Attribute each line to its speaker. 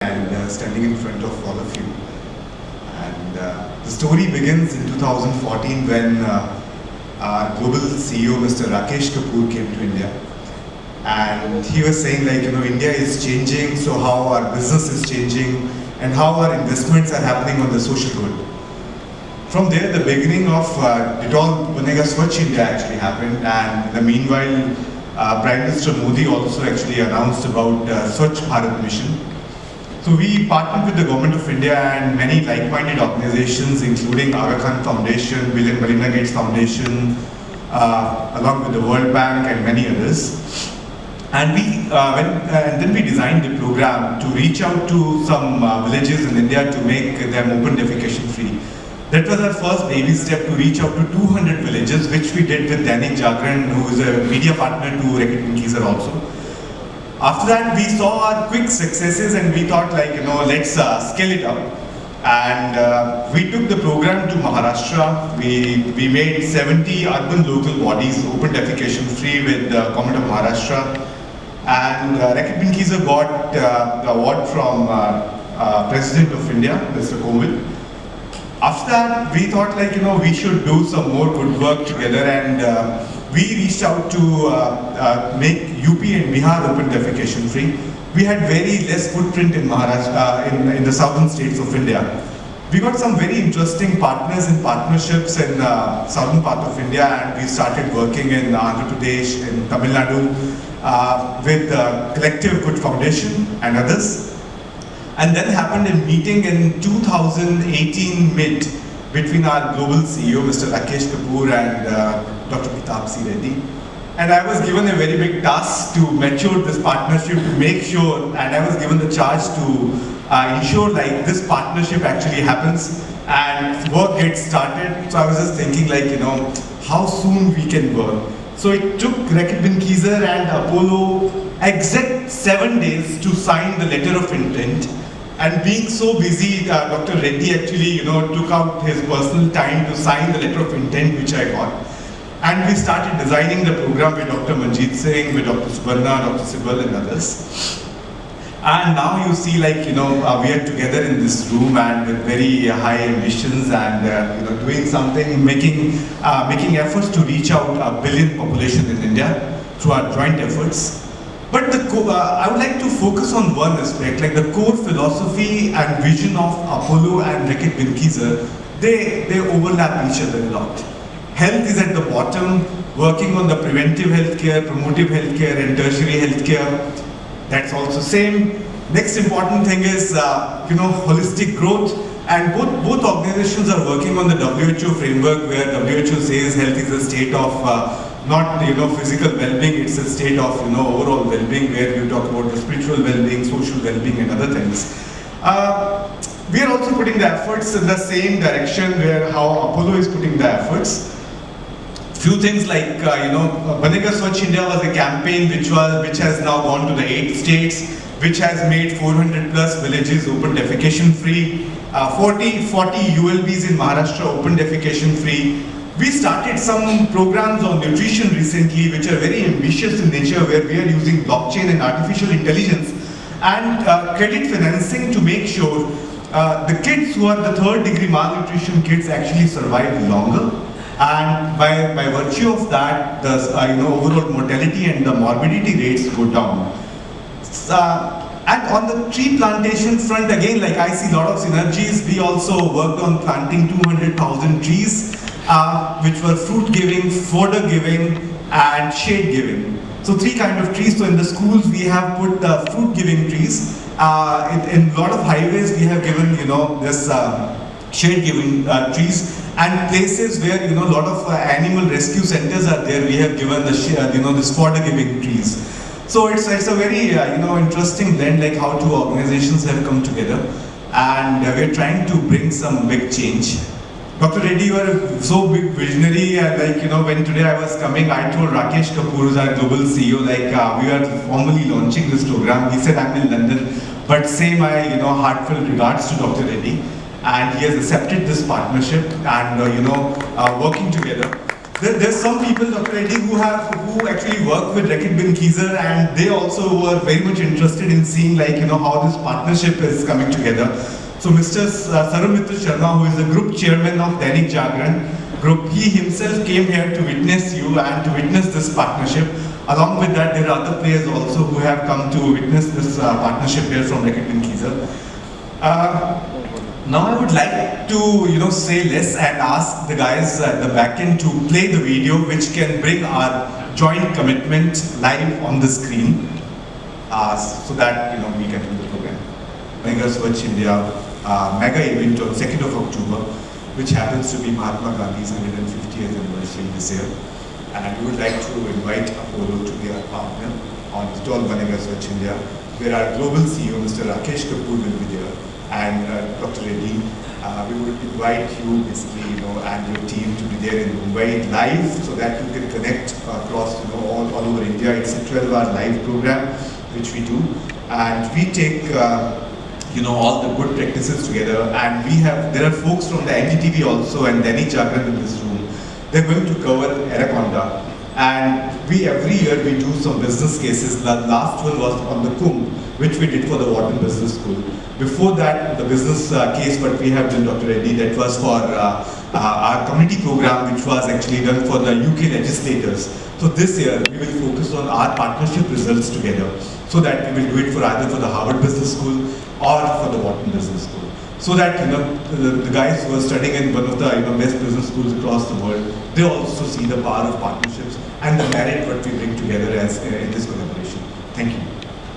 Speaker 1: and standing in front of all of you. And the story begins in 2014 when our global CEO, Mr. Rakesh Kapoor, came to India. And he was saying, like, India is changing, so how our business is changing and how our investments are happening on the social good. From there, the beginning of Ravi Bhatnakar Swatch India actually happened, and in the meanwhile, Prime Minister Modi also actually announced about Swatch Bharat mission. So we partnered with the Government of India and many like-minded organizations, including Aga Khan Foundation, Bill and Melinda Gates Foundation, along with the World Bank and many others. And then we designed the program to reach out to some villages in India to make them open defecation free. That was our first baby step, to reach out to 200 villages, which we did with Dainik Jagran, who is a media partner to Racket Pinky Sir also. After that, we saw our quick successes and we thought, like, let's scale it up. And we took the program to Maharashtra. We made 70 urban local bodies open defecation free with the Government of Maharashtra. And Racket Pinky Sir got the award from President of India, Mr. Kovind. After that, we thought, like, we should do some more good work together, and we reached out to make UP and Bihar open defecation free. We had very less footprint in Maharashtra, in the southern states of India. We got some very interesting partners and partnerships in southern part of India, and we started working in Andhra Pradesh, in Tamil Nadu, with Collective Good Foundation and others. And then happened a meeting in 2018 mid between our global CEO, Mr. Rakesh Kapoor, and Dr. Pitabsi Reddy. And I was given a very big task to mature this partnership, to make sure, and I was given the charge to ensure, like, this partnership actually happens and work gets started. So I was just thinking, like, how soon we can work. So it took Racket Pinky Sir and Apollo exact 7 days to sign the letter of intent. And being so busy, Dr. Reddy actually, took out his personal time to sign the letter of intent, which I got. And we started designing the program with Dr. Manjeet Singh, with Dr. Subarna, Dr. Sibal, and others. And now you see, like, we are together in this room and with very high ambitions and, doing something, making efforts to reach out a billion population in India through our joint efforts. But I would like to focus on one aspect, like the core philosophy and vision of Apollo and Racket Pinky Sir. They overlap each other a lot. Health is at the bottom, working on the preventive healthcare, promotive healthcare, and tertiary healthcare. That's also same. Next important thing is, holistic growth. And both organizations are working on the WHO framework, where WHO says health is a state of not physical well-being, it's a state of overall well-being, where you talk about the spiritual well-being, social well-being, and other things. We are also putting the efforts in the same direction, where how Apollo is putting the efforts. Few things like Bhatnakar Swatch India was a campaign which has now gone to the 8 states, which has made 400 plus villages open defecation free, 40 ULBs in Maharashtra open defecation free. We started some programs on nutrition recently, which are very ambitious in nature, where we are using blockchain and artificial intelligence and credit financing to make sure the kids who are the 3rd degree malnutrition kids actually survive longer. And by virtue of that, the overall mortality and the morbidity rates go down. And on the tree plantation front, again, like, I see a lot of synergies. We also worked on planting 200,000 trees, which were fruit giving, fodder giving, and shade giving. So 3 kinds of trees. So in the schools, we have put the fruit giving trees. In a lot of highways, we have given, this shade giving trees. And places where, a lot of animal rescue centers are there, we have given the, this fodder giving trees. So it's a very, interesting blend, like how 2 organizations have come together. And we're trying to bring some big change. Dr. Reddy, you are so big visionary, when today I was coming, I told Rakesh Kapoor, who's our global CEO, we are formally launching this program. He said, I'm in London, but same, heartfelt regards to Dr. Reddy. And he has accepted this partnership and, working together. There's some people, Dr. Reddy, who actually work with Reckitt Benckiser, and they also were very much interested in seeing, like, how this partnership is coming together. So Mr. Sarvamitra Sharma, who is the group chairman of Dainik Jagran group, he himself came here to witness you and to witness this partnership. Along with that, there are other players also who have come to witness this partnership here from Reckitt Benckiser. Now I would like to say less and ask the guys at the back end to play the video which can bring our joint commitment live on the screen, so that we can do the program. Swatch India mega event on 2nd of October, which happens to be Mahatma Gandhi's 150th anniversary this year. And we would like to invite Apollo to be our partner on Stall Banega Swatch India, where our global CEO, Mr. Rakesh Kapoor, will be there, and Dr. Reddy. We would invite you, basically, and your team to be there in Mumbai live, so that you can connect across, all over India. It's a 12-hour live program which we do, and we take all the good practices together. And there are folks from the NDTV also and Dainik Jagran in this room. They're going to cover Erakonda, and every year we do some business cases. The last one was on the Kumbh, which we did for the Wharton Business School. Before that, the business case what we have done, Dr. Reddy, that was for our community program, which was actually done for the UK legislators. So this year we will focus on our partnership results together, so that we will do it for either for the Harvard Business School or for the Wharton Business School. So that the guys who are studying in one of the best business schools across the world, they also see the power of partnerships and the merit what we bring together as in this collaboration. Thank you.